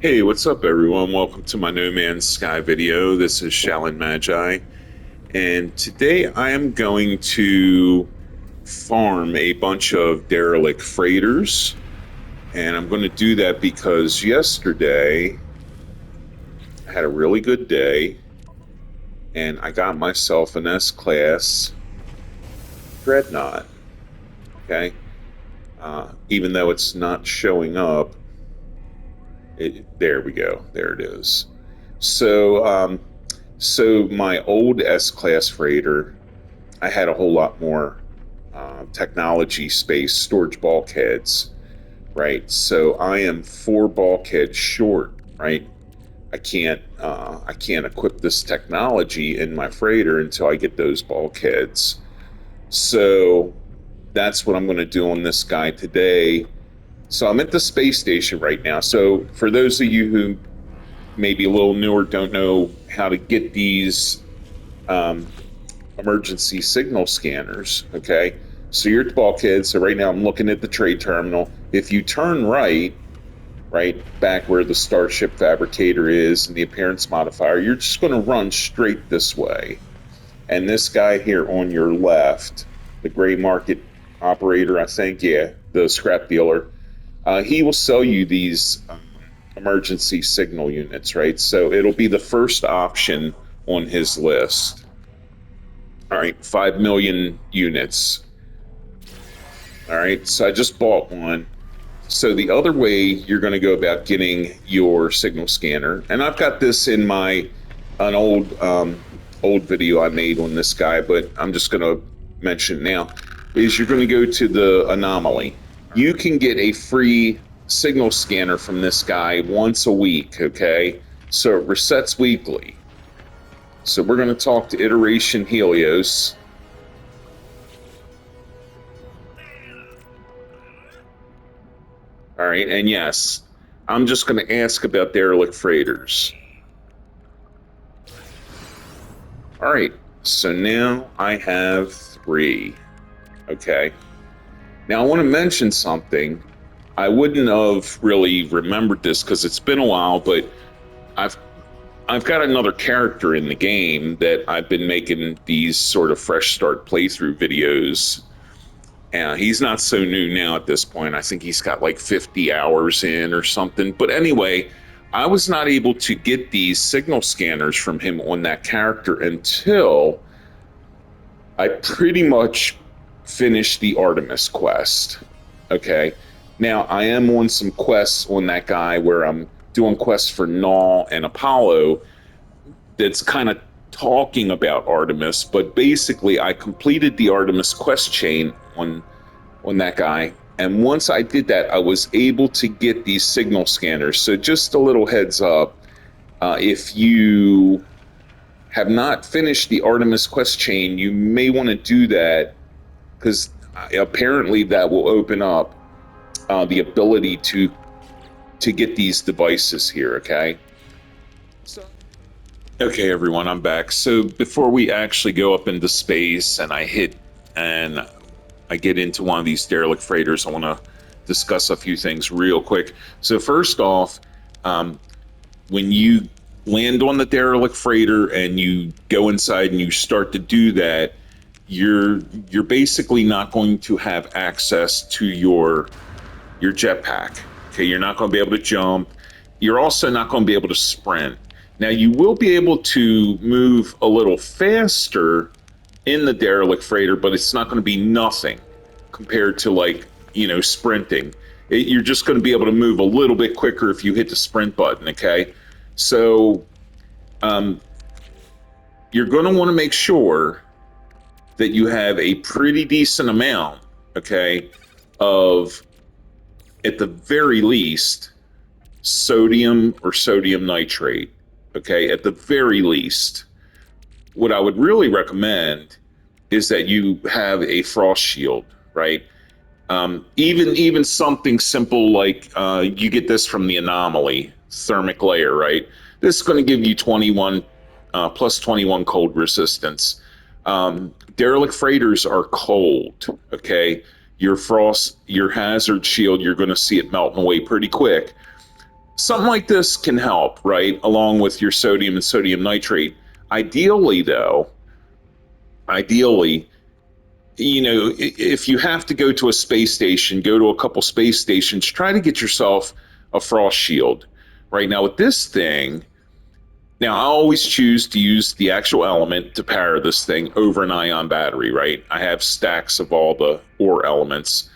Hey, what's up, everyone? Welcome to my No Man's Sky video. This is Shalin Magi, and today I am going to farm a bunch of derelict freighters, and I'm going to do that because yesterday I had a really good day, and I got myself an S-class dreadnought. Okay, even though it's not showing up, there we go. There it is. So, so my old S-class freighter, I had a whole lot more technology space, storage bulkheads, right? So I am 4 bulkheads short, right? I can't equip this technology in my freighter until I get those bulkheads. So that's what I'm going to do on this guy today. So I'm at the space station right now. So for those of you who maybe a little newer, don't know how to get these um, emergency signal scanners. Okay. So you're at the bulkhead. So right now I'm looking at the trade terminal. If you turn right, right back where the Starship Fabricator is and the appearance modifier, you're just going to run straight this way. And this guy here on your left, the gray market operator, I think, yeah, the scrap dealer, he will sell you these emergency signal units, right? So it'll be the first option on his list. All right, 5 million units. All right, so I just bought one. So the other way you're going to go about getting your signal scanner, and I've got this in my an old video I made on this guy, but I'm just going to mention it now, is you're going to go to the anomaly. You can get a free signal scanner from this guy once a week, okay? So it resets weekly. So we're going to talk to Iteration Helios. All right, and yes, I'm just going to ask about derelict freighters. All right, so now I have 3. Okay. Now I want to mention something. I wouldn't have really remembered this because it's been a while, but I've I've got another character in the game that I've been making these sort of fresh start playthrough videos. And he's not so new now at this point. I think he's got like 50 hours in or something. But anyway, I was not able to get these signal scanners from him on that character until I pretty much finished the Artemis quest. Okay. Now, I am on some quests on that guy where I'm doing quests for Null and Apollo that's kind of talking about Artemis, but basically I completed the Artemis quest chain on that guy. And once I did that, I was able to get these signal scanners. So just a little heads up, if you have not finished the Artemis quest chain, you may want to do that because apparently that will open up the ability to get these devices here. Okay. Okay, everyone, I'm back. So before we actually go up into space and I get into one of these derelict freighters, I want to discuss a few things real quick. So first off, when you land on the derelict freighter and you go inside and you start to do that, you're basically not going to have access to your jetpack. Okay, you're not going to be able to jump. You're also not going to be able to sprint. Now you will be able to move a little faster in the derelict freighter, but it's not going to be nothing compared to like, sprinting. You're just going to be able to move a little bit quicker if you hit the sprint button. Okay, so you're going to want to make sure that you have a pretty decent amount, okay, of at the very least sodium or sodium nitrate. Okay, at the very least. What I would really recommend is that you have a frost shield, right? Even something simple like you get this from the anomaly thermic layer, right? This is going to give you 21 plus 21 cold resistance. Derelict freighters are cold, okay? Your hazard shield, you're going to see it melting away pretty quick. something like this can help, right? Along with your sodium and sodium nitrate. Ideally, though, ideally, if you have to go to a space station, go to a couple space stations, try to get yourself a frost shield. Right now, with this thing, now I always choose to use the actual element to power this thing over an ion battery, right? I have stacks of all the ore elements.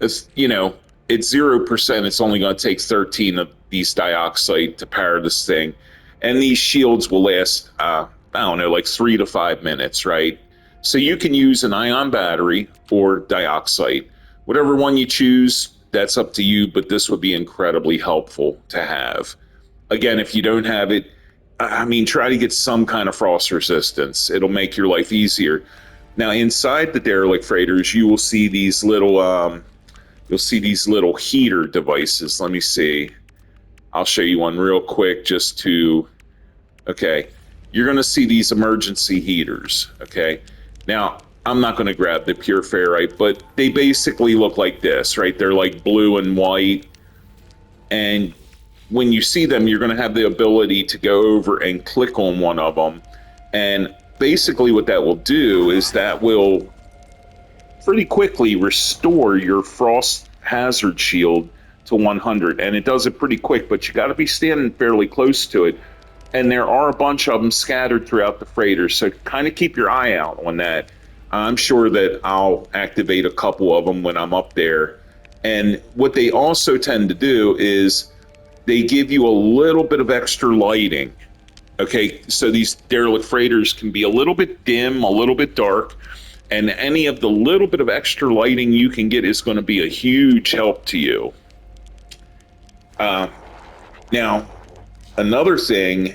It's, it's 0%. It's only going to take 13 of these dioxide to power this thing. And these shields will last, I don't know, like 3 to 5 minutes, right? So you can use an ion battery or dioxide. Whatever one you choose, that's up to you, but this would be incredibly helpful to have. Again, if you don't have it, I mean, try to get some kind of frost resistance. It'll make your life easier. Now, inside the derelict freighters, you will see these little heater devices. Let me see. I'll show you one real quick just to, okay. You're going to see these emergency heaters, okay? Now, I'm not going to grab the pure ferrite, but they basically look like this, right? They're like blue and white. And when you see them, you're going to have the ability to go over and click on one of them. And basically what that will do is that will pretty quickly restore your frost hazard shield to 100. And it does it pretty quick, but you got to be standing fairly close to it. And there are a bunch of them scattered throughout the freighter, so kind of keep your eye out on that. I'm sure that I'll activate a couple of them when I'm up there. And what they also tend to do is they give you a little bit of extra lighting. Okay, so these derelict freighters can be a little bit dim, a little bit dark, and any of the little bit of extra lighting you can get is going to be a huge help to you. Now, another thing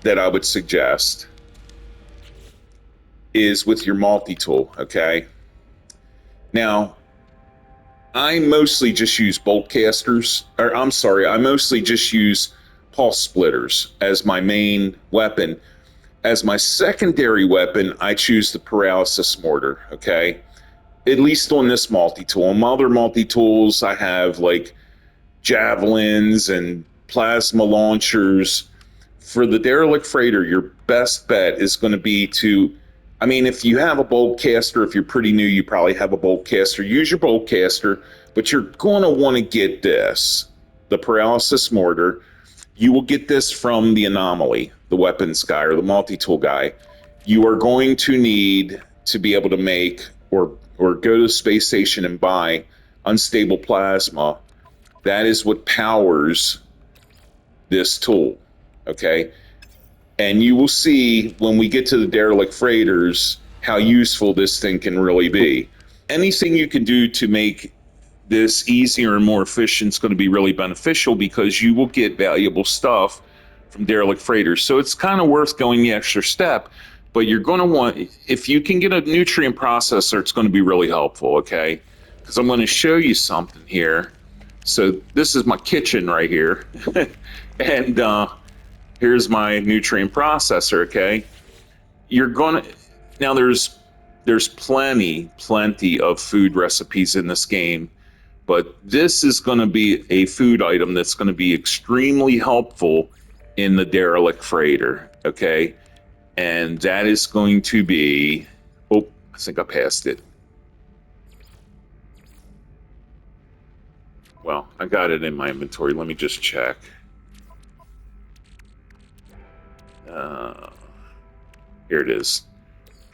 that I would suggest is with your multi-tool, okay? Now, I mostly just use bolt casters, I mostly just use pulse splitters as my main weapon. As my secondary weapon, I choose the paralysis mortar, okay? At least on this multi-tool. On my other multi-tools, I have like javelins and plasma launchers. For the derelict freighter, your best bet is going to be to, I mean, if you have a bolt caster, if you're pretty new, you probably have a bolt caster. Use your bolt caster, but you're going to want to get this, the paralysis mortar. You will get this from the anomaly, the weapons guy or the multi-tool guy. You are going to need to be able to make or go to the space station and buy unstable plasma. That is what powers this tool, okay? And you will see when we get to the derelict freighters how useful this thing can really be. Anything you can do to make this easier and more efficient is going to be really beneficial because you will get valuable stuff from derelict freighters. So it's kind of worth going the extra step, but you're going to want, if you can get a nutrient processor, it's going to be really helpful, okay? Because I'm going to show you something here. So this is my kitchen right here. And here's my nutrient processor, okay? You're going to, now there's plenty of food recipes in this game, but this is going to be a food item that's going to be extremely helpful in the derelict freighter, okay? And that is going to be, oh, I think I passed it. Well, I got it in my inventory. Let me just check. Here it is.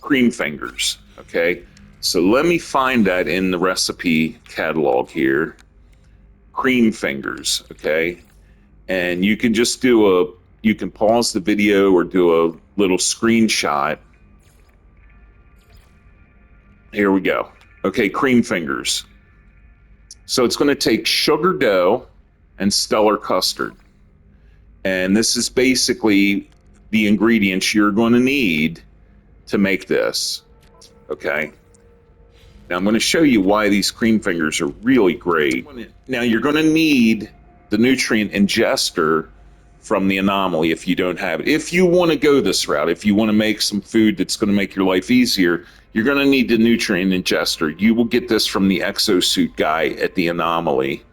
Cream fingers, okay? So let me find that in the recipe catalog here. Cream fingers, okay? And you can just you can pause the video or do a little screenshot. Here we go. Okay, cream fingers. So it's going to take sugar dough and stellar custard. And this is basically the ingredients you're going to need to make this. Okay. Now I'm going to show you why these cream fingers are really great. Now you're going to need the nutrient ingester from the anomaly if you don't have it. If you want to go this route, if you want to make some food that's going to make your life easier, you're going to need the nutrient ingester. You will get this from the exosuit guy at the anomaly.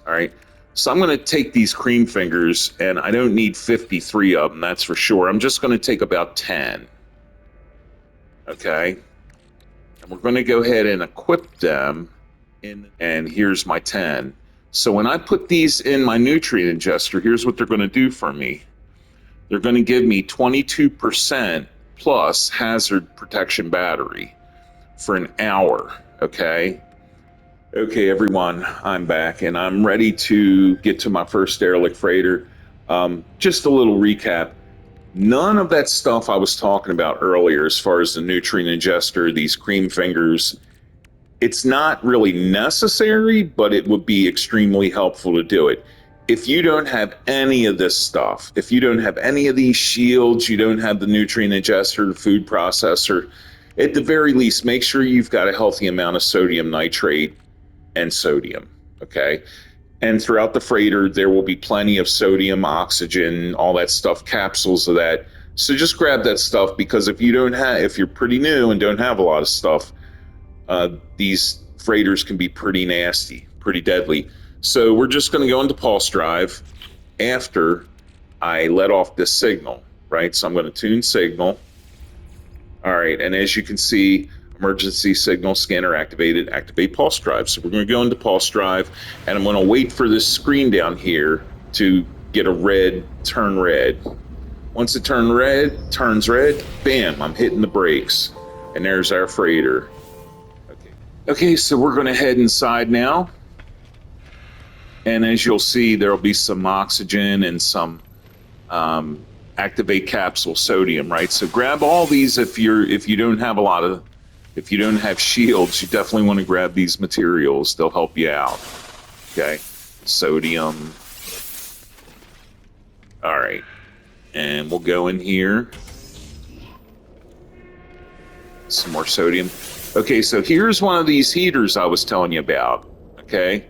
All right. So I'm going to take these cream fingers, and I don't need 53 of them, that's for sure. I'm just going to take about 10. Okay. And we're going to go ahead and equip them. And here's my 10. So when I put these in my nutrient ingester, here's what they're going to do for me. They're going to give me 22% plus hazard protection battery for an hour. Okay. Okay, everyone, I'm back and I'm ready to get to my first derelict freighter. Just a little recap. None of that stuff I was talking about earlier, as far as the nutrient ingester, these cream fingers, it's not really necessary, but it would be extremely helpful to do it. If you don't have any of this stuff, if you don't have any of these shields, you don't have the nutrient ingester, the food processor, at the very least, make sure you've got a healthy amount of sodium nitrate and sodium, okay? And throughout the freighter, there will be plenty of sodium, oxygen, all that stuff, capsules of that. So just grab that stuff, because if you're pretty new and don't have a lot of stuff, these freighters can be pretty nasty, pretty deadly. So we're just going to go into pulse drive after I let off this signal, right? So I'm going to tune signal. All right, and as you can see, emergency signal scanner activated, activate pulse drive. So we're going to go into pulse drive, and I'm going to wait for this screen down here to get a red, turn red. Once it turns red, bam, I'm hitting the brakes. And there's our freighter. Okay, so we're going to head inside now. And as you'll see, there'll be some oxygen and some activate capsule sodium, right? So grab all these if you don't have shields, you definitely want to grab these materials. They'll help you out. Okay, sodium. All right, and we'll go in here. Some more sodium. Okay, so here's one of these heaters I was telling you about. Okay,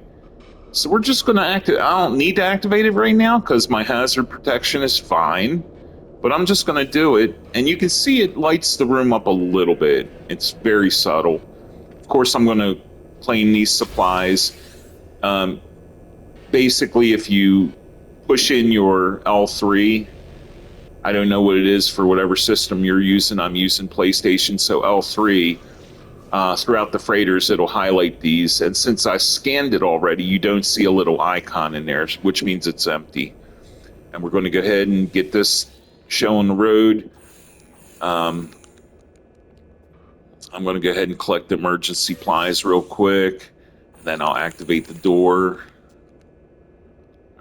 so we're just going to activate. I don't need to activate it right now because my hazard protection is fine. But I'm just going to do it, and you can see it lights the room up a little bit. It's very subtle. Of course, I'm going to plane these supplies. Basically, if you push in your L3, I don't know what it is for whatever system you're using. I'm using PlayStation, so L3, throughout the freighters, it'll highlight these. And since I scanned it already, you don't see a little icon in there, which means it's empty. And we're going to go ahead and get this show on the road. I'm going to go ahead and collect the emergency supplies real quick. Then I'll activate the door.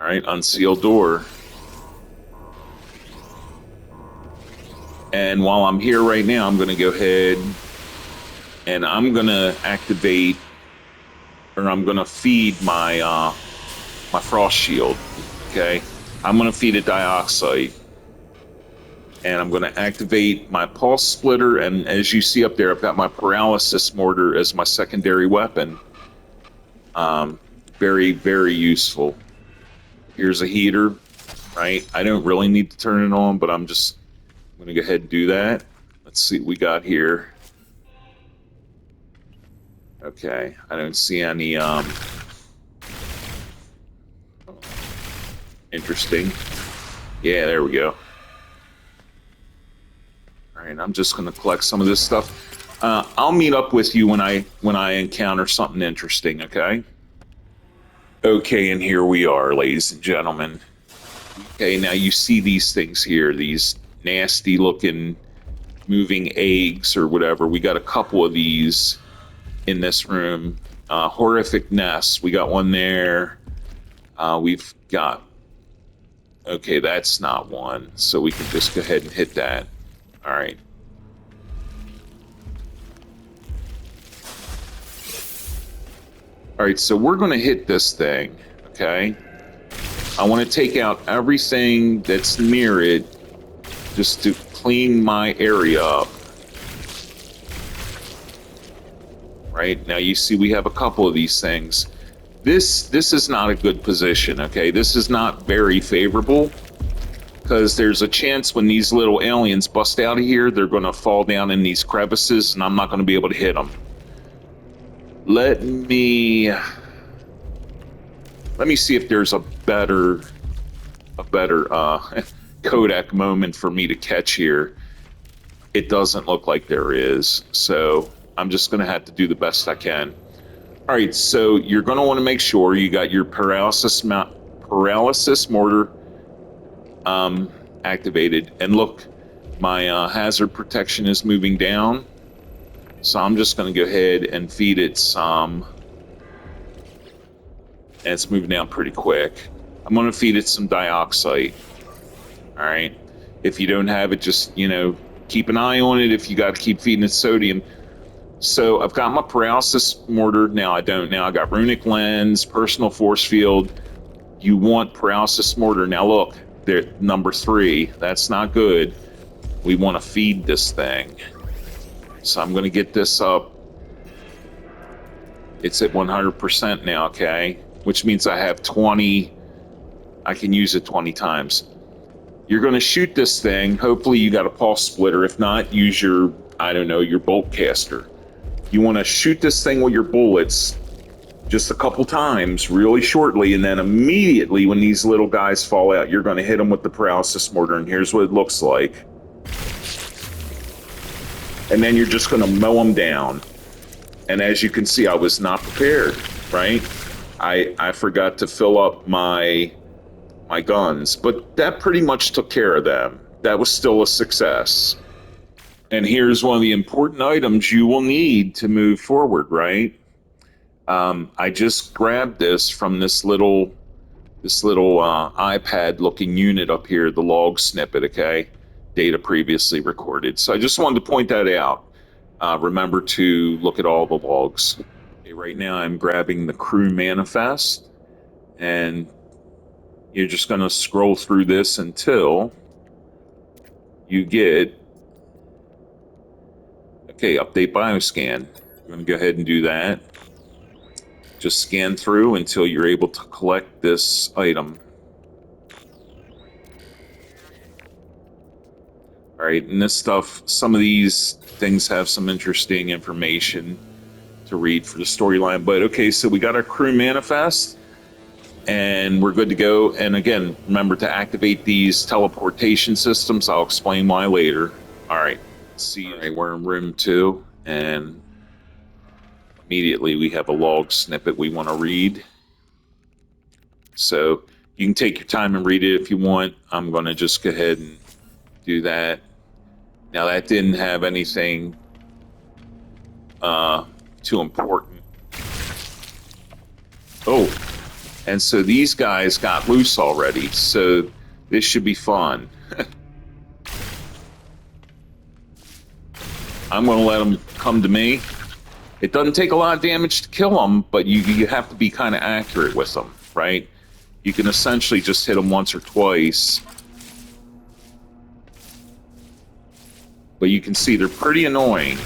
All right, unseal door. And while I'm here right now, I'm going to go ahead and I'm going to activate, or I'm going to feed my my frost shield. Okay, I'm going to feed it dioxide. And I'm going to activate my pulse splitter, and as you see up there, I've got my paralysis mortar as my secondary weapon. Very, very useful. Here's a heater, right? I don't really need to turn it on, but I'm going to go ahead and do that. Let's see what we got here. Okay, I don't see any interesting. Yeah, there we go. All right, I'm just going to collect some of this stuff. I'll meet up with you when I encounter something interesting, okay? Okay, and here we are, ladies and gentlemen. Okay, now you see these things here, these nasty-looking moving eggs or whatever. We got a couple of these in this room. Horrific nests. We got one there. We've got... Okay, that's not one, so we can just go ahead and hit that. All right. All right, so we're going to hit this thing, okay? I want to take out everything that's near it just to clean my area up. Right, now you see we have a couple of these things. This is not a good position, okay? This is not very favorable, because there's a chance when these little aliens bust out of here, they're going to fall down in these crevices, and I'm not going to be able to hit them. Let me Let me see if there's a better Kodak moment for me to catch here. It doesn't look like there is, so I'm just going to have to do the best I can. All right, so you're going to want to make sure you got your paralysis mortar activated. And look, my hazard protection is moving down, so I'm just going to go ahead and feed it some. And it's moving down pretty quick. I'm going to feed it some dioxide. All right. If you don't have it, just, keep an eye on it if you got to keep feeding it sodium. So I've got my paralysis mortar. Now I don't. Now I got runic lens, personal force field. You want paralysis mortar. Now look, there, number 3. That's not good. We want to feed this thing. So I'm going to get this up. It's at 100% now, okay? Which means I have 20. I can use it 20 times. You're going to shoot this thing. Hopefully you got a pulse splitter. If not, use your, your bolt caster. You want to shoot this thing with your bullets just a couple times, really shortly, and then immediately when these little guys fall out, you're going to hit them with the paralysis mortar, and here's what it looks like. And then you're just going to mow them down. And as you can see, I was not prepared, right? I forgot to fill up my guns, but that pretty much took care of them. That was still a success. And here's one of the important items you will need to move forward, right? I just grabbed this from this little iPad-looking unit up here, the log snippet, okay? Data previously recorded. So I just wanted to point that out. Remember to look at all the logs. Okay, right now I'm grabbing the crew manifest, and you're just going to scroll through this until you get, okay, update bioscan. I'm going to go ahead and do that. Just scan through until you're able to collect this item. All right, and this stuff, some of these things have some interesting information to read for the storyline. But okay, so we got our crew manifest, and we're good to go. And again, remember to activate these teleportation systems. I'll explain why later. All right, let's see. All right, we're in room 2, and immediately we have a log snippet we want to read. So you can take your time and read it if you want. I'm going to just go ahead and do that. Now that didn't have anything too important. Oh, and so these guys got loose already, so this should be fun. I'm going to let them come to me. It doesn't take a lot of damage to kill them, but you have to be kind of accurate with them, right? You can essentially just hit them once or twice. But you can see they're pretty annoying,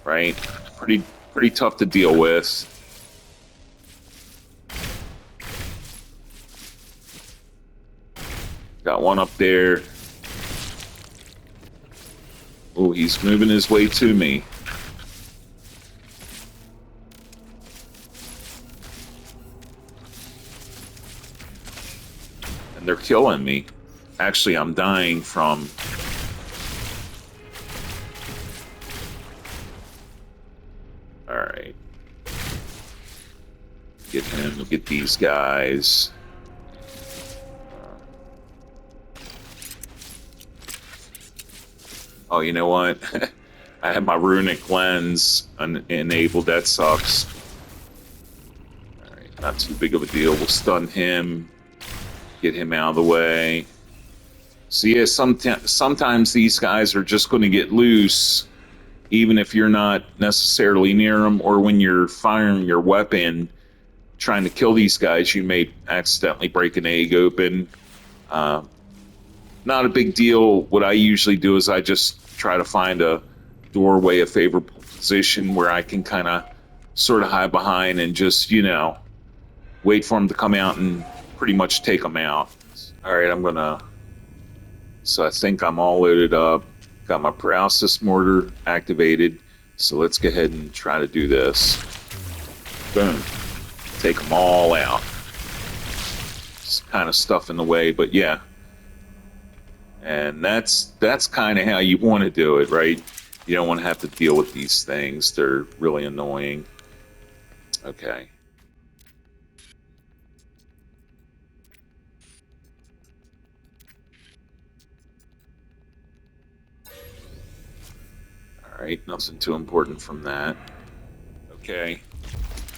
right? Pretty tough to deal with. Got one up there. Oh, he's moving his way to me. And they're killing me. Actually, I'm dying from... Alright. Get him, we'll get these guys. Oh, you know what? I have my runic lens enabled. That sucks. Alright, not too big of a deal. We'll stun him. Get him out of the way. So yeah, sometimes these guys are just going to get loose, even if you're not necessarily near them, or when you're firing your weapon, trying to kill these guys, you may accidentally break an egg open. Not a big deal. What I usually do is I just try to find a doorway, a favorable position where I can kind of sort of hide behind and just, wait for them to come out and pretty much take them out. All right, so I think I'm all loaded up. Got my paralysis mortar activated. So let's go ahead and try to do this. Boom. Take them all out. kind of stuff in the way, but yeah. And that's kind of how you want to do it, right? You don't want to have to deal with these things. They're really annoying. Okay. All right, nothing too important from that. Okay.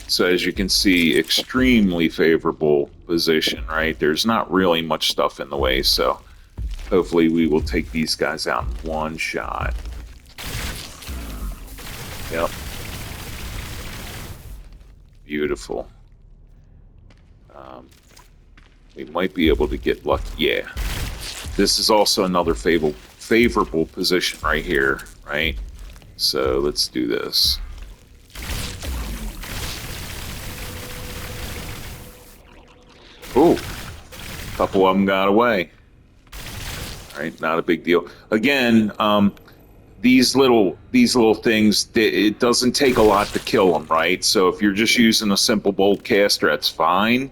So as you can see, extremely favorable position, right? There's not really much stuff in the way, so hopefully we will take these guys out in one shot. Yep. Beautiful. We might be able to get lucky. Yeah. This is also another favorable position right here, right? So let's do this. Oh, a couple of them got away. All right, not a big deal. Again, these little things, it doesn't take a lot to kill them, right? So if you're just using a simple bolt caster, that's fine.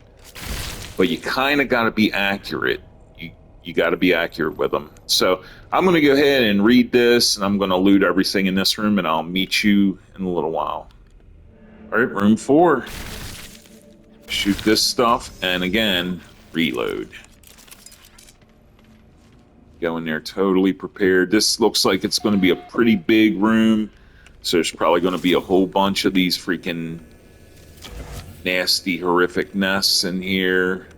But you kind of got to be accurate. You got to be accurate with them. So I'm going to go ahead and read this, and I'm going to loot everything in this room, and I'll meet you in a little while. All right, room 4. Shoot this stuff, and again, reload. Go in there totally prepared. This looks like it's going to be a pretty big room, so there's probably going to be a whole bunch of these freaking nasty, horrific nests in here.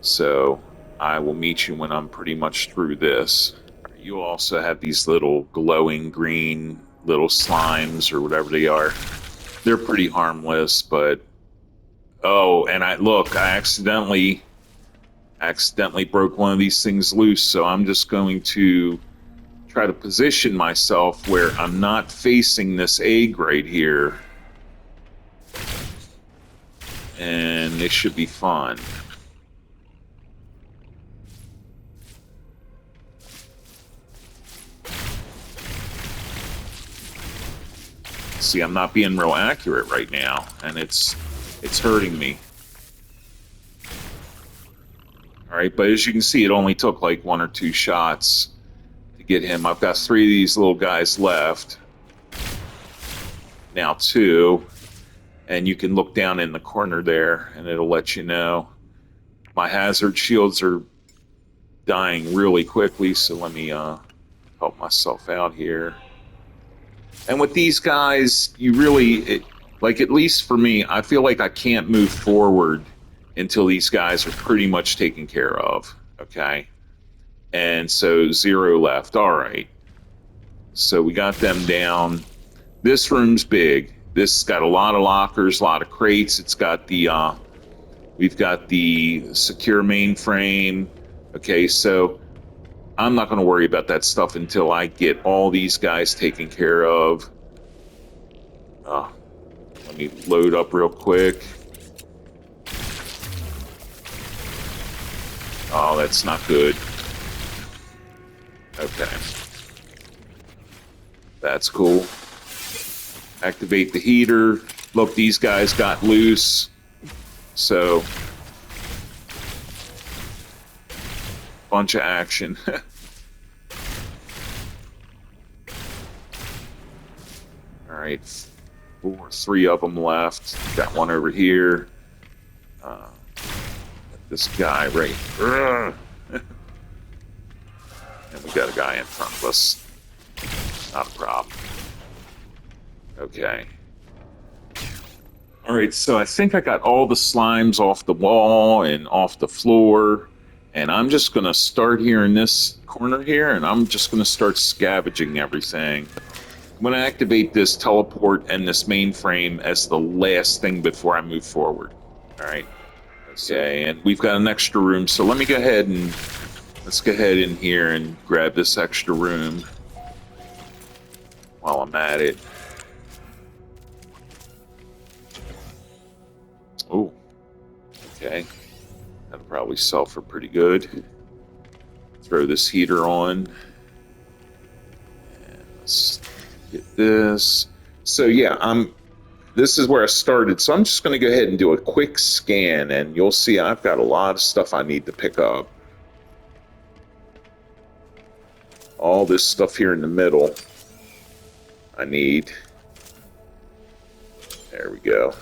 So I will meet you when I'm pretty much through this. You also have these little glowing green little slimes or whatever they are. They're pretty harmless, but oh, and I accidentally broke one of these things loose, so I'm just going to try to position myself where I'm not facing this egg right here. And it should be fun. See, I'm not being real accurate right now, and it's hurting me. All right, but as you can see, it only took like 1 or 2 shots to get him. I've got 3 of these little guys left. Now 2, and you can look down in the corner there, and it'll let you know. My hazard shields are dying really quickly, so let me help myself out here. And with these guys, you really, like, at least for me, I feel like I can't move forward until these guys are pretty much taken care of, okay? And so 0 left. All right. So we got them down. This room's big. This has got a lot of lockers, a lot of crates. It's got the, we've got the secure mainframe. Okay, so I'm not going to worry about that stuff until I get all these guys taken care of. Let me load up real quick. Oh, that's not good. Okay. That's cool. Activate the heater. Look, these guys got loose. So, bunch of action. All right, 3 of them left. Got one over here. This guy right. And we got a guy in front of us. Not a problem. Okay. All right, so I think I got all the slimes off the wall and off the floor. And I'm just going to start here in this corner here, and I'm just going to start scavenging everything. I'm going to activate this teleport and this mainframe as the last thing before I move forward. All right. Okay, and we've got an extra room, so let me go ahead and let's go ahead in here and grab this extra room while I'm at it. Oh, okay. That'll probably sell for pretty good. Throw this heater on. And let's get this. So yeah, this is where I started. So I'm just going to go ahead and do a quick scan, and you'll see I've got a lot of stuff I need to pick up. All this stuff here in the middle I need. There we go.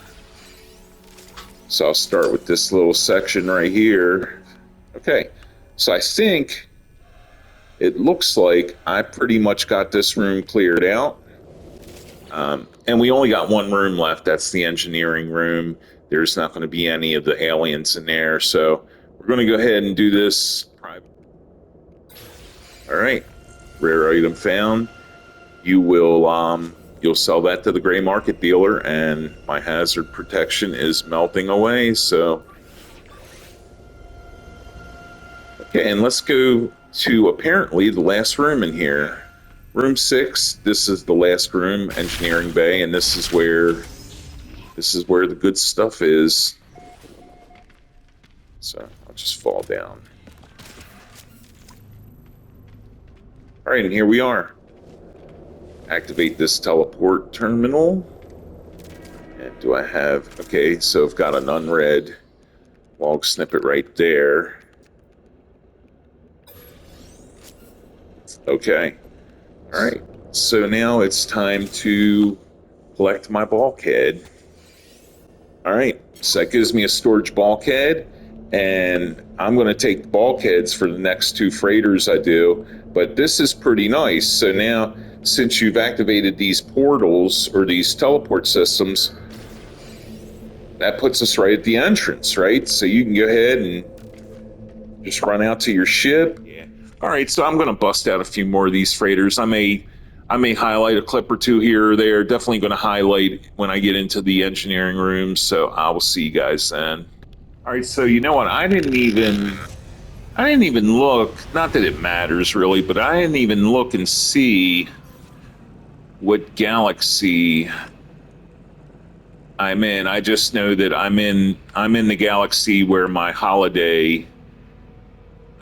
So I'll start with this little section right here. Okay, so I think it looks like I pretty much got this room cleared out. And we only got one room left. That's the engineering room. There's not going to be any of the aliens in there. So we're going to go ahead and do this private. All right. Rare item found. You will you'll sell that to the gray market dealer, and my hazard protection is melting away. So okay, and let's go to apparently the last room in here. Room 6, this is the last room, engineering bay, and this is where the good stuff is. So I'll just fall down. All right, and here we are. Activate this teleport terminal. And do I have, okay, so I've got an unread log snippet right there. Okay. All right, so now it's time to collect my bulkhead. All right, so that gives me a storage bulkhead, and I'm going to take bulkheads for the next 2 freighters I do, but this is pretty nice. So now, since you've activated these portals or these teleport systems, that puts us right at the entrance, right? So you can go ahead and just run out to your ship. Yeah. All right, so I'm going to bust out a few more of these freighters. I may highlight a clip or 2 here or there. Definitely going to highlight when I get into the engineering room. So I will see you guys then. All right, so you know what? I didn't even look. Not that it matters really, but I didn't even look and see what galaxy I'm in. I just know that I'm in the galaxy where my holiday,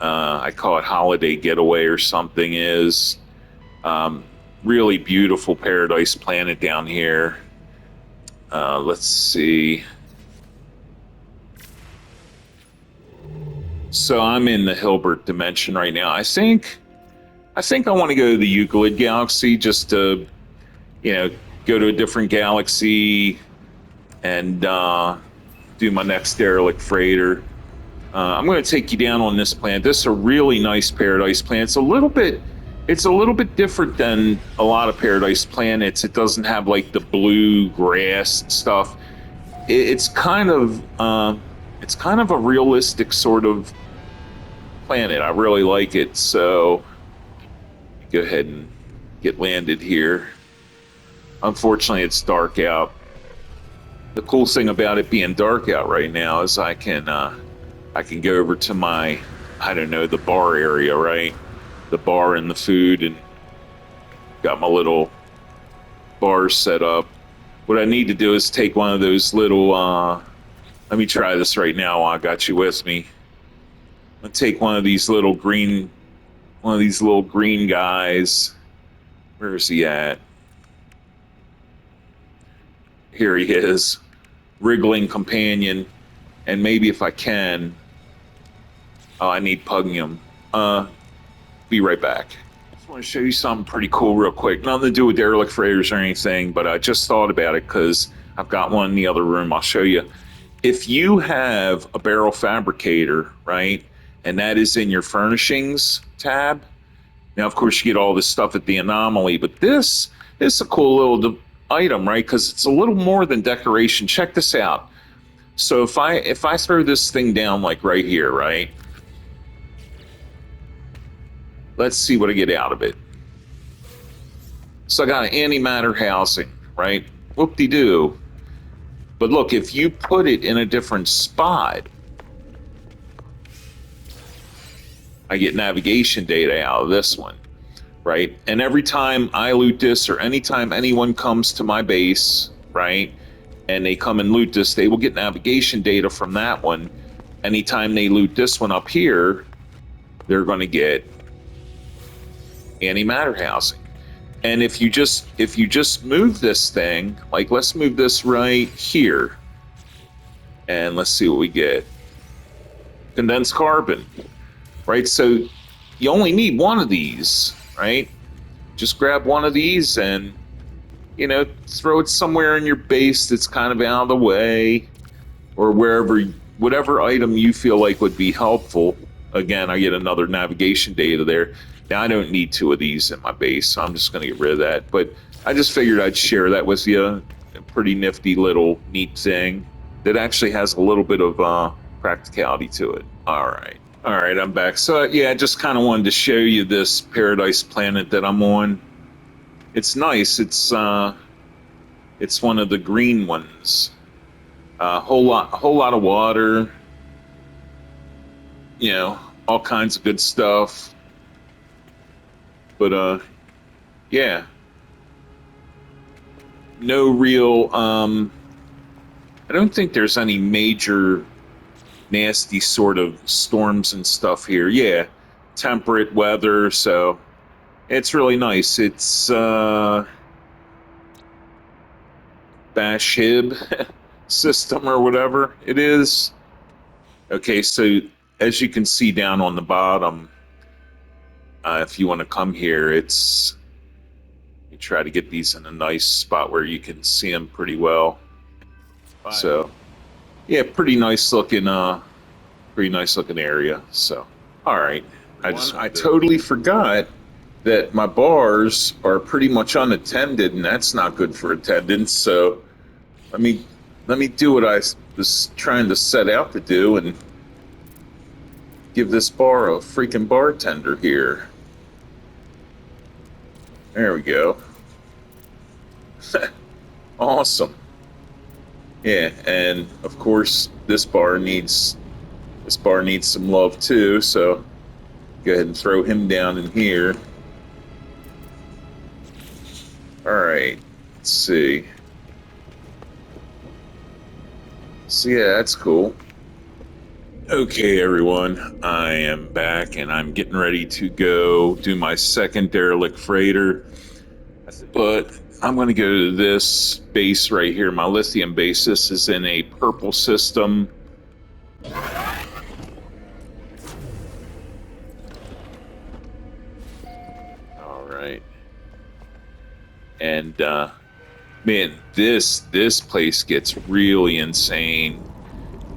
I call it holiday getaway or something, is. Really beautiful paradise planet down here. Let's see. So I'm in the Hilbert dimension right now. I think I want to go to the Euclid galaxy just to, go to a different galaxy and do my next derelict freighter. I'm going to take you down on this planet. This is a really nice paradise planet. It's a little bit different than a lot of paradise planets. It doesn't have like the blue grass stuff. It's kind of a realistic sort of planet. I really like it. So go ahead and get landed here. Unfortunately, it's dark out. The cool thing about it being dark out right now is I can go over to my, the bar area, right? The bar and the food, and got my little bars set up. What I need to do is take one of those little, let me try this right now while I got you with me. I'm gonna take one of these little green guys. Where is he at? Here he is, wriggling companion, and maybe if I can, I need Pugnium. Be right back. I just want to show you something pretty cool real quick. Nothing to do with derelict freighters or anything, but I just thought about it because I've got one in the other room. I'll show you. If you have a barrel fabricator, right, and that is in your furnishings tab, now of course you get all this stuff at the anomaly, but this is a cool little item, right, because it's a little more than decoration. Check this out. So if I throw this thing down like right here, right, let's see what I get out of it. So I got an antimatter housing, right? Whoop-de-doo. But look, if you put it in a different spot, I get navigation data out of this one, right? And every time I loot this, or anytime anyone comes to my base, right, and they come and loot this, they will get navigation data from that one. Anytime they loot this one up here, they're going to get antimatter housing. And if you just move this thing, like let's move this right here, and let's see what we get. Condensed carbon, right? So you only need one of these, right? Just grab one of these and, throw it somewhere in your base that's kind of out of the way, or wherever, whatever item you feel like would be helpful. Again, I get another navigation data there. Now, I don't need two of these in my base, so I'm just going to get rid of that. But I just figured I'd share that with you. A pretty nifty little neat thing that actually has a little bit of practicality to it. All right, I'm back. So yeah, I just kind of wanted to show you this paradise planet that I'm on. It's nice. It's one of the green ones. A whole lot of water. All kinds of good stuff. But yeah, no real. I don't think there's any major nasty sort of storms and stuff here. Yeah, temperate weather, so it's really nice. It's Bashib system or whatever it is. Okay, so as you can see down on the bottom, if you want to come here, you try to get these in a nice spot where you can see them pretty well. Fine. So yeah, pretty nice looking area. So all right, I totally forgot that my bars are pretty much unattended, and that's not good for attendance. So let me do what I was trying to set out to do and give this bar a freaking bartender here. There we go. Awesome. Yeah, and of course this bar needs some love too, so go ahead and throw him down in here. All right, let's see. So yeah, that's cool. Okay, everyone, I am back and I'm getting ready to go do my second derelict freighter. But I'm going to go to this base right here, my lithium base. This is in a purple system. All right. And man, this place gets really insane.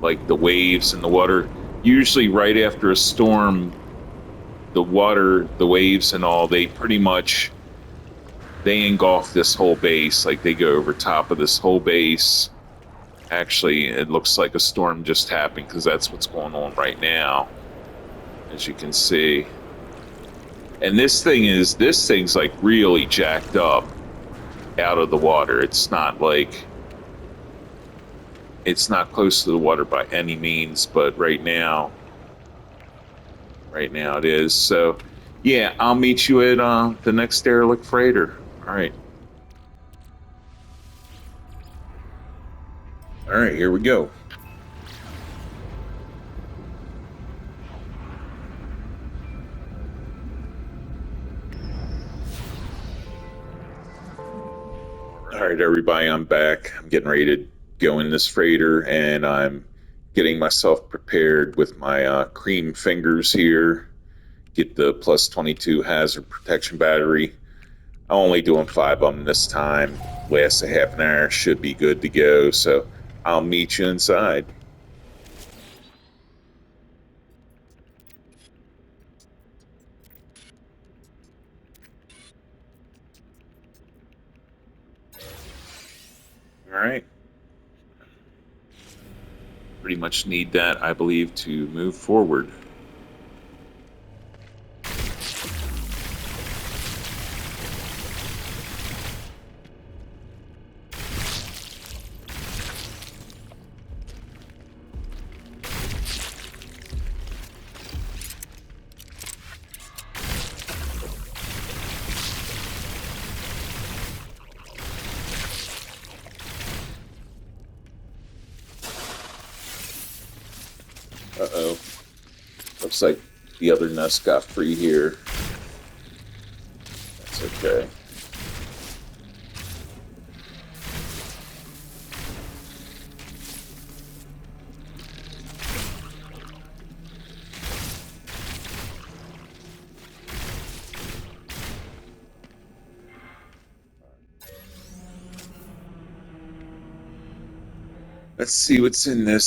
Like the waves and the water. Usually right after a storm, the water, the waves and all, they engulf this whole base. Like they go over top of this whole base. Actually, it looks like a storm just happened because that's what's going on right now, as you can see. And this thing's like really jacked up out of the water. It's not close to the water by any means, but right now it is. So yeah, I'll meet you at the next derelict freighter. All right, here we go. All right, everybody, I'm back. I'm getting ready to go in this freighter, and I'm getting myself prepared with my cream fingers here. Get the plus 22 hazard protection battery. I'm only doing 5 of them this time. Lasts a half an hour, should be good to go. So I'll meet you inside. All right. Pretty much need that, I believe, to move forward. Uh-oh. Looks like the other nest got free here. That's okay. Let's see what's in this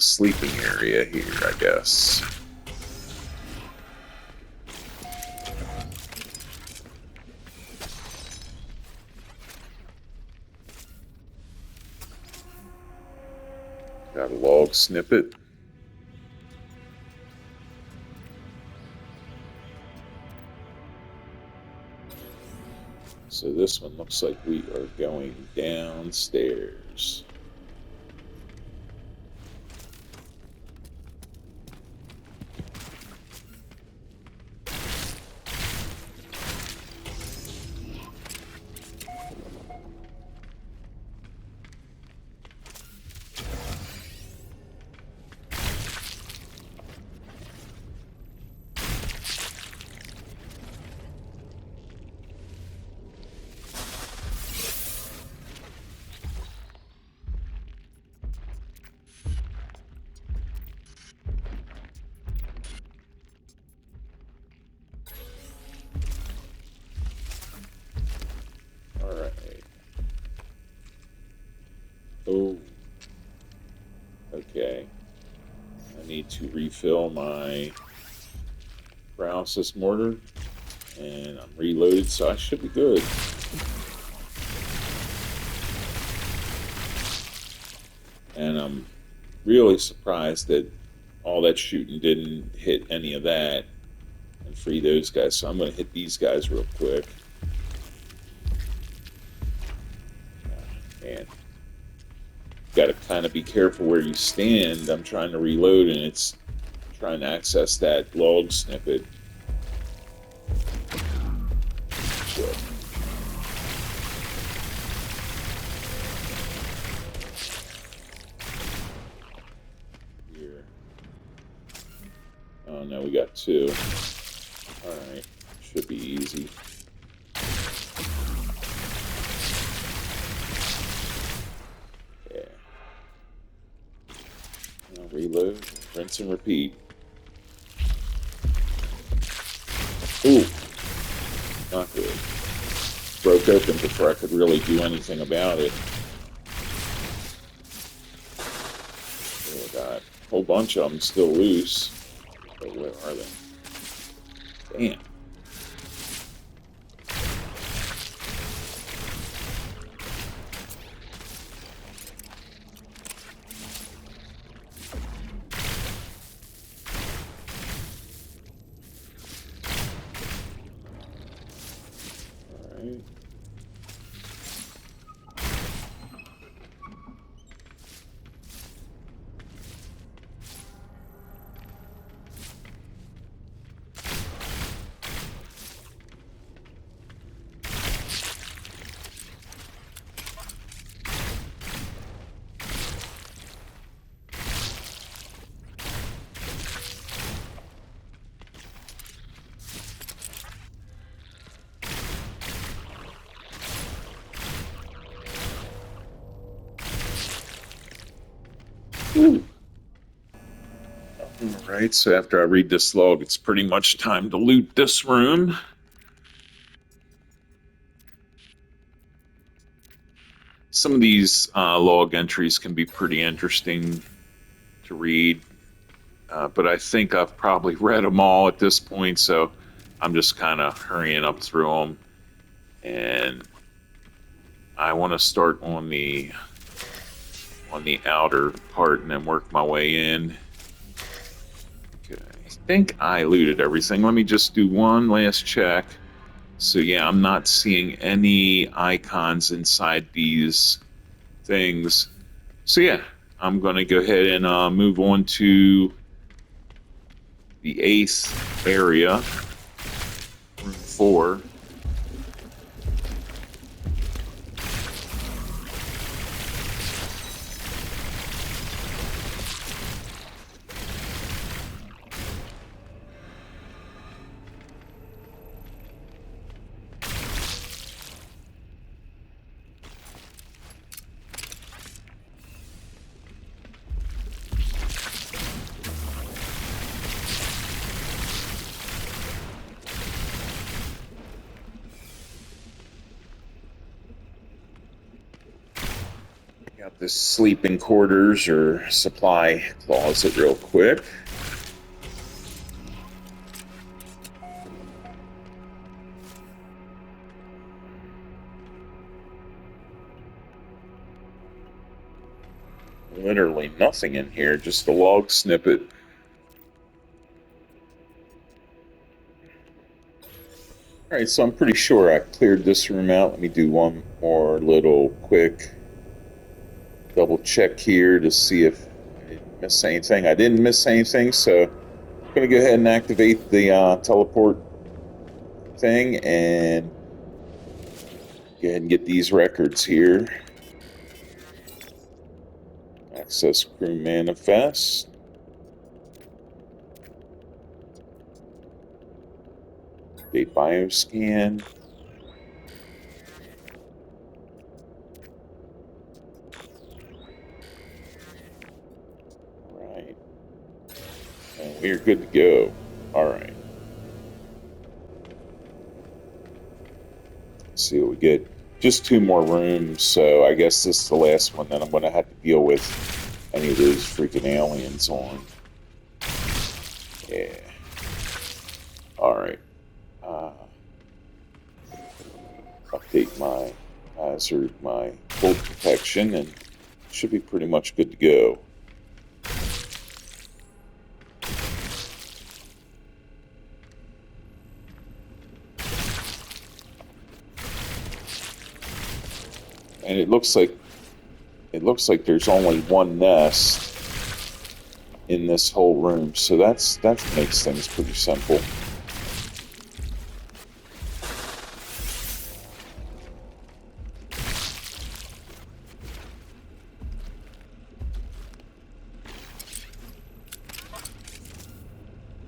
sleeping area here, I guess. Got a log snippet. So this one looks like we are going downstairs. Oh, okay. I need to refill my paralysis mortar, and I'm reloaded, so I should be good. And I'm really surprised that all that shooting didn't hit any of that and free those guys. So I'm going to hit these guys real quick. Man. Got to kind of be careful where you stand. I'm trying to reload and it's trying to access that log snippet. Shit. Here. Oh no, we got two. Alright, should be easy. Reload, rinse and repeat. Ooh, not good. Broke open before I could really do anything about it. Oh god, a whole bunch of them still loose. But where are they? Damn. Alright, so after I read this log, it's pretty much time to loot this room. Some of these log entries can be pretty interesting to read, but I think I've probably read them all at this point, so I'm just kind of hurrying up through them. And I want to start on the outer part and then work my way in. Okay, I think I looted everything. Let me just do one last check. So yeah, I'm not seeing any icons inside these things. So yeah, I'm going to go ahead and move on to the 8th area, room 4. the sleeping quarters or supply closet real quick. Literally nothing in here, just a log snippet. Alright, so I'm pretty sure I cleared this room out. Let me do one more little quick double check here to see if I didn't miss anything. I didn't miss anything, so I'm going to go ahead and activate the teleport thing and go ahead and get these records here. Access crew manifest. Update bioscan. Right. And we're good to go. Alright. Let's see what we get. Just 2 more rooms, so I guess this is the last one that I'm going to have to deal with any of those freaking aliens on. Yeah. Alright. Update my hazard, my bolt protection, and should be pretty much good to go. And it looks like there's only one nest in this whole room, so that makes things pretty simple.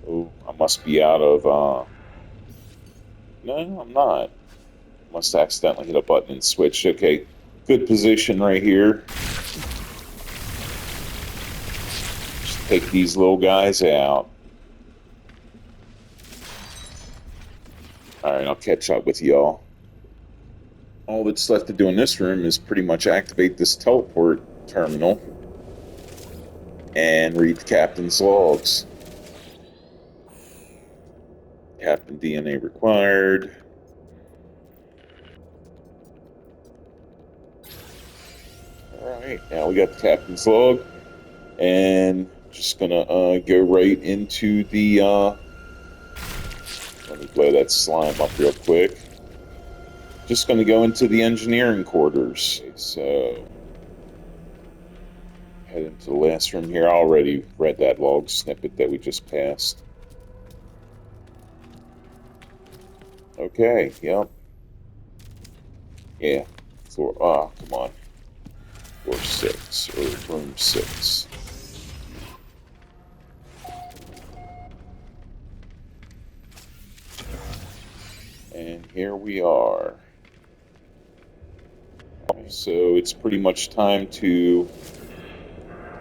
Oh, I must be out of no, I'm not. Must accidentally hit a button and switch. Okay, good position right here. Just take these little guys out. Alright, I'll catch up with y'all. All that's left to do in this room is pretty much activate this teleport terminal and read the captain's logs. Captain DNA required. Alright, now we got the captain's log. And just gonna go right into the let me blow that slime up real quick. Just gonna go into the engineering quarters. So head into the last room here. I already read that log snippet that we just passed. Okay, yep. Yeah. Floor come on. Floor 6 or room 6. And here we are. So it's pretty much time to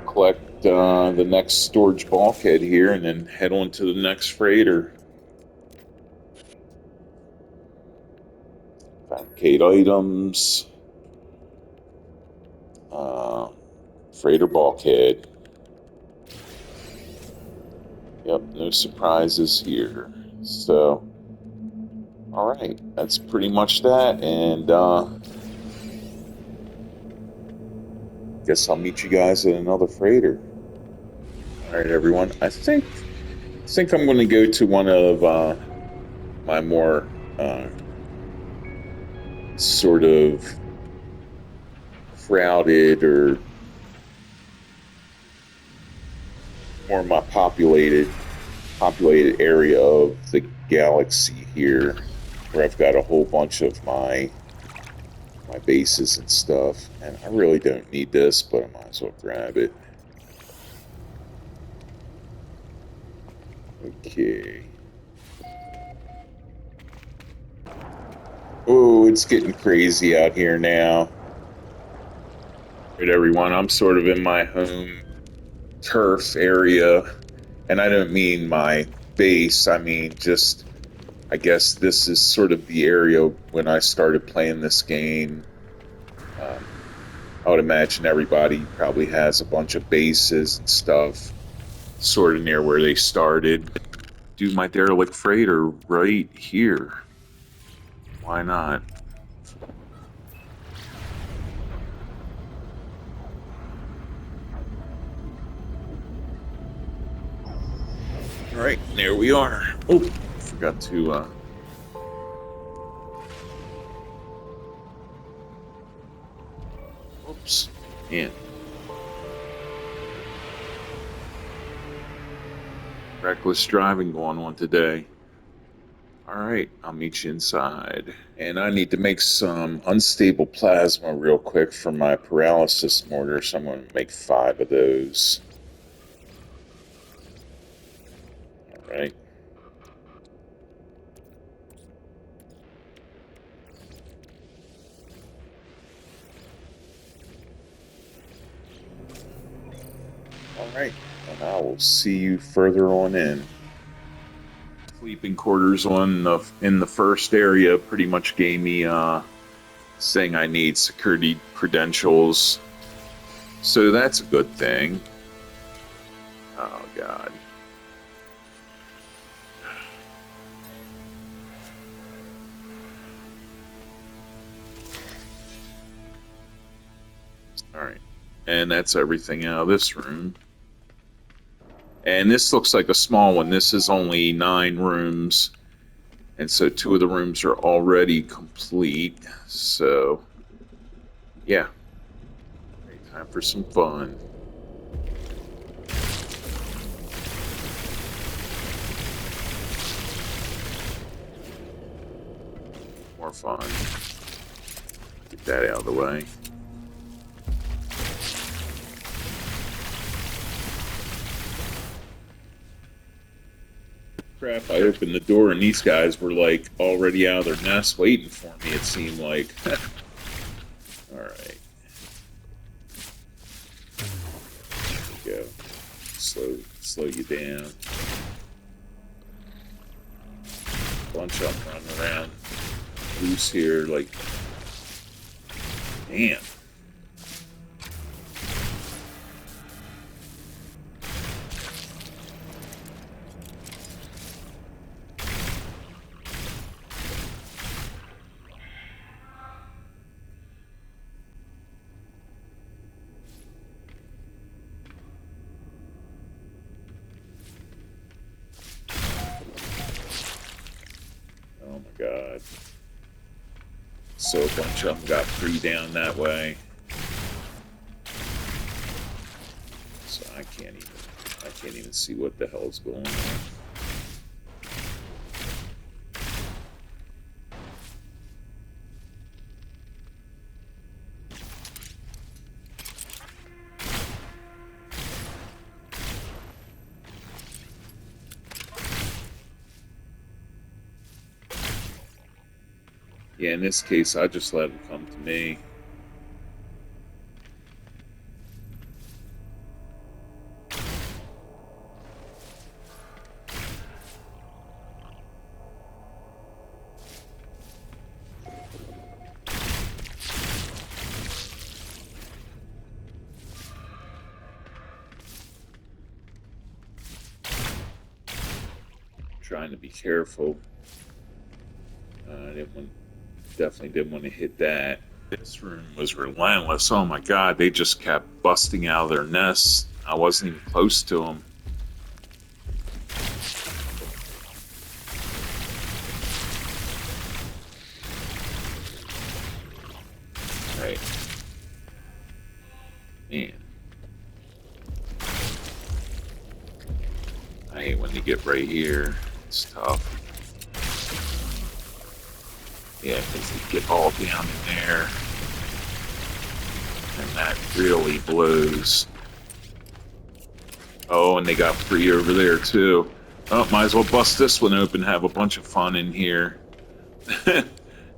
collect the next storage bulkhead here and then head on to the next freighter. Fabricate items. Freighter bulkhead. Yep, no surprises here. So, alright, that's pretty much that, and guess I'll meet you guys at another freighter. Alright, everyone, I think I'm going to go to one of my more sort of crowded or more my populated area of the galaxy here, where I've got a whole bunch of my bases and stuff, and I really don't need this, but I might as well grab it. Okay. Oh, it's getting crazy out here now. Right, everyone, I'm sort of in my home turf area, and I don't mean my base, I mean just, I guess this is sort of the area when I started playing this game I would imagine everybody probably has a bunch of bases and stuff sort of near where they started. Do my derelict freighter right here. Why not? All right, there we are. Oh, forgot to. Oops. Man. Reckless driving going on today. All right, I'll meet you inside. And I need to make some unstable plasma real quick for my paralysis mortar, so I'm going to make 5 of those. All right. All right, and I will see you further on in. Sleeping quarters in the first area pretty much gave me saying I need security credentials, so that's a good thing. Oh God. All right, and that's everything out of this room. And this looks like a small one. This is only 9 rooms. And so 2 of the rooms are already complete. So, yeah. Great time for some fun. More fun. Get that out of the way. Crap, I opened the door and these guys were like already out of their nest waiting for me, it seemed like. Alright. There we go. Slow you down. Bunch of them running around loose here, like, damn. Oh my God. So a bunch of them got free down that way. So I can't even see what the hell's going on. Yeah, in this case, I just let them come to me. Trying to be careful. Definitely didn't want to hit that. This room was relentless. Oh my God, they just kept busting out of their nests. I wasn't even close to them. Right. Man. I hate when they get right here. It's tough. Yeah, because they get all down in there. And that really blows. Oh, and they got free over there, too. Oh, might as well bust this one open, have a bunch of fun in here.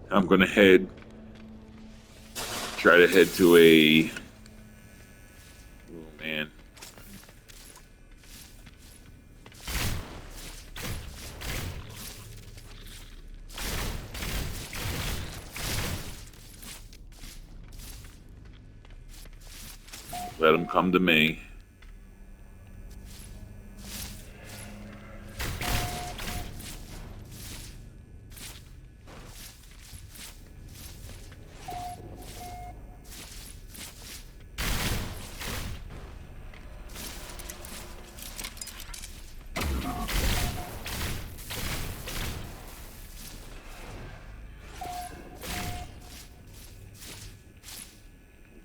I'm going to try to head to a... Oh, man. Let them come to me.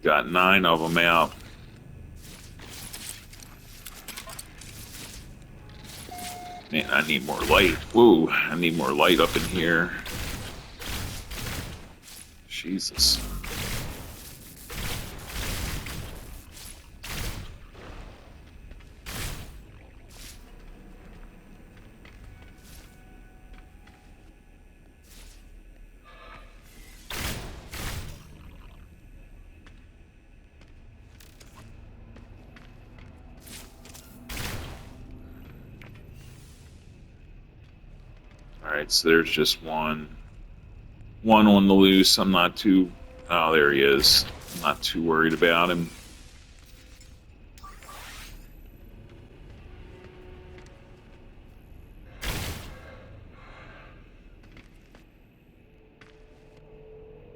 Got 9 of them out. Man, I need more light. Whoa, I need more light up in here. Jesus. Alright, so there's just one on the loose. I'm not too... Oh, there he is. I'm not too worried about him.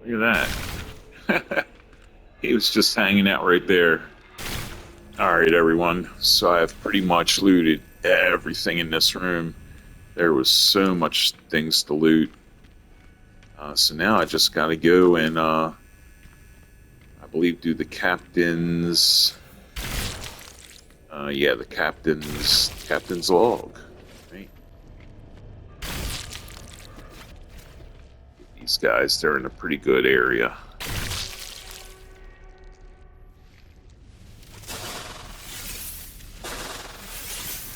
Look at that. He was just hanging out right there. Alright, everyone. So I've pretty much looted everything in this room. There was so much things to loot. So now I just gotta go and, I believe, do the captain's... yeah, the captain's log. Right? These guys, they're in a pretty good area.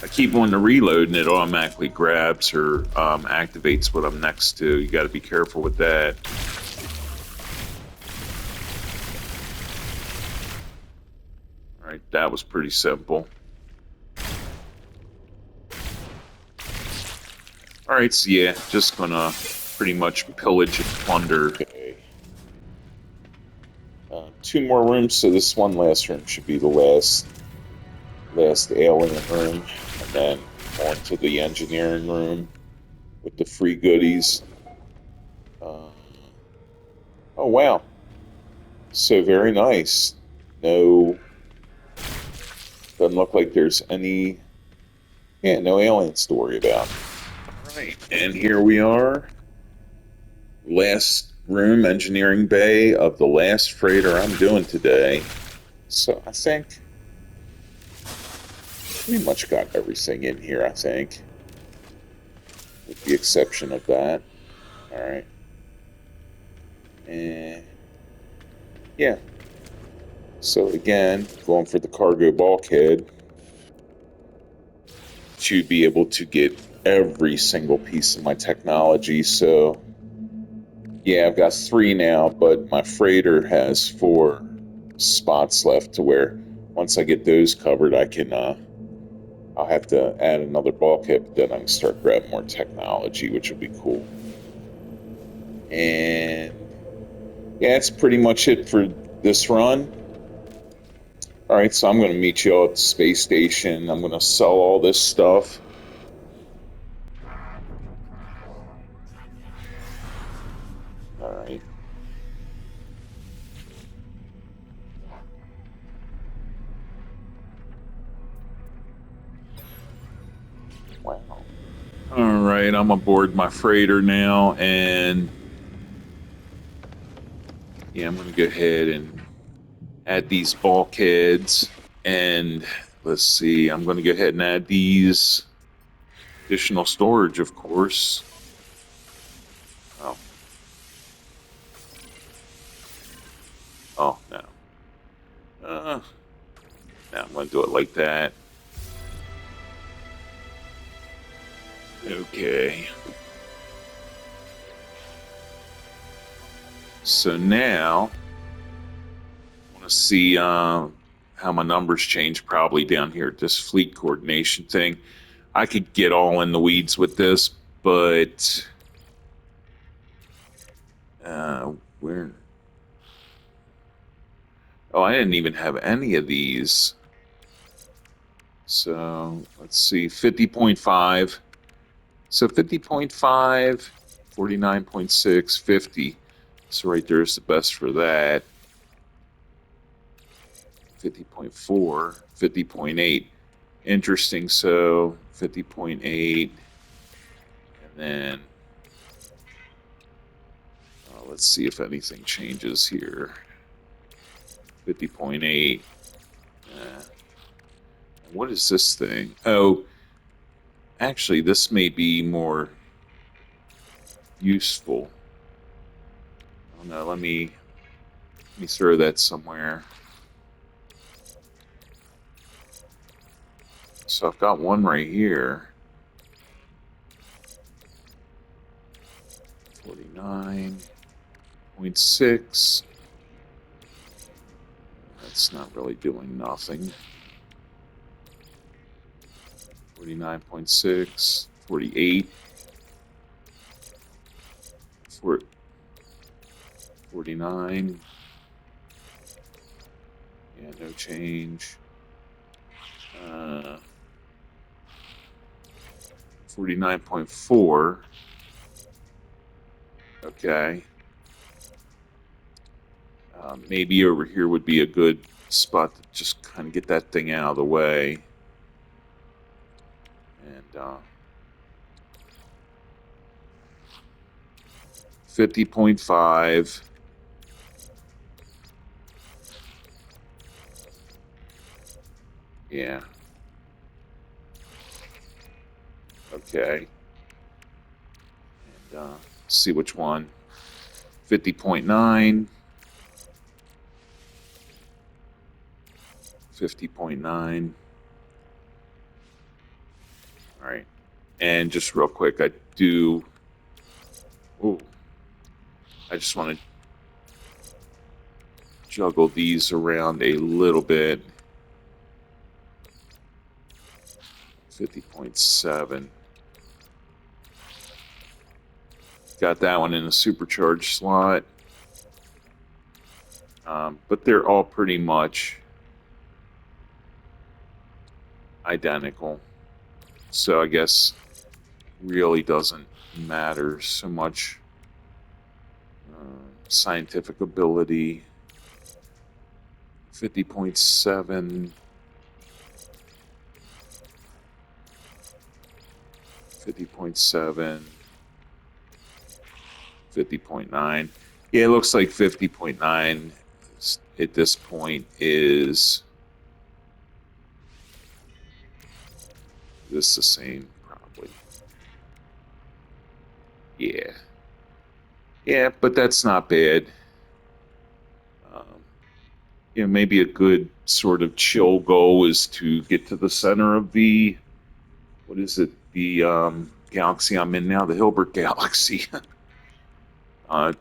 I keep wanting to reload and it automatically grabs or activates what I'm next to. You got to be careful with that. All right, that was pretty simple. All right, so yeah, just gonna pretty much pillage and plunder. Okay. 2 more rooms, so this one last room should be the last alien room, and then on to the engineering room with the free goodies. Oh wow, so very nice. No, doesn't look like there's any, no aliens to worry about. All right, and here we are, last room, engineering bay of the last freighter I'm doing today. So I think pretty much got everything in here, I think, with the exception of that. All right. And yeah. So again, going for the cargo bulkhead to be able to get every single piece of my technology. So yeah, I've got 3 now, but my freighter has 4 spots left to where once I get those covered, I can I'll have to add another bulkhead, but then I can start grabbing more technology, which will be cool. And yeah, that's pretty much it for this run. All right, so I'm going to meet you all at the space station. I'm going to sell all this stuff. All right. Wow. All right, I'm aboard my freighter now, and yeah, I'm going to go ahead and add these bulkheads. And let's see, I'm going to go ahead and add these additional storage, of course. Oh. Oh, no. No, I'm going to do it like that. Okay. So now, I want to see how my numbers change probably down here at this fleet coordination thing. I could get all in the weeds with this, but where? Oh, I didn't even have any of these. So let's see, 50.5. So 50.5, 49.6, 50. So right there's the best for that. 50.4, 50.8. Interesting. So 50.8. And then let's see if anything changes here. 50.8. What is this thing? Oh, actually, this may be more useful. Oh no, let me throw that somewhere. So I've got one right here. 49.6. That's not really doing nothing. 49.6, 48, 49. Yeah, no change. 49.4. Okay. Maybe over here would be a good spot to just kind of get that thing out of the way. And 50.5. Yeah. Okay. And see which one. 50.9. 50.9. All right. And just real quick, I do. Oh, I just want to juggle these around a little bit. 50.7. Got that one in a supercharged slot. But they're all pretty much identical. So I guess really doesn't matter so much. Scientific ability. 50.7. 50.7. 50.9. Yeah, it looks like 50.9 at this point is this the same, probably. Yeah. Yeah, but that's not bad. Um, maybe a good sort of chill goal is to get to the center of the, what is it, the galaxy I'm in now, the Hilbert Galaxy.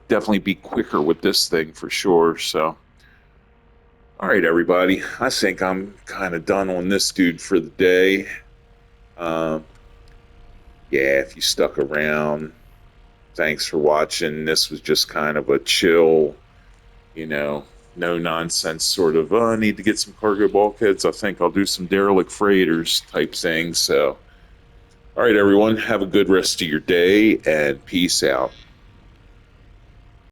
Definitely be quicker with this thing for sure. So, all right, everybody. I think I'm kind of done on this dude for the day. Uh, yeah, if you stuck around, thanks for watching. This was just kind of a chill, no nonsense sort of, I need to get some cargo bulkheads. I think I'll do some derelict freighters type thing. So, all right, everyone, have a good rest of your day and peace out.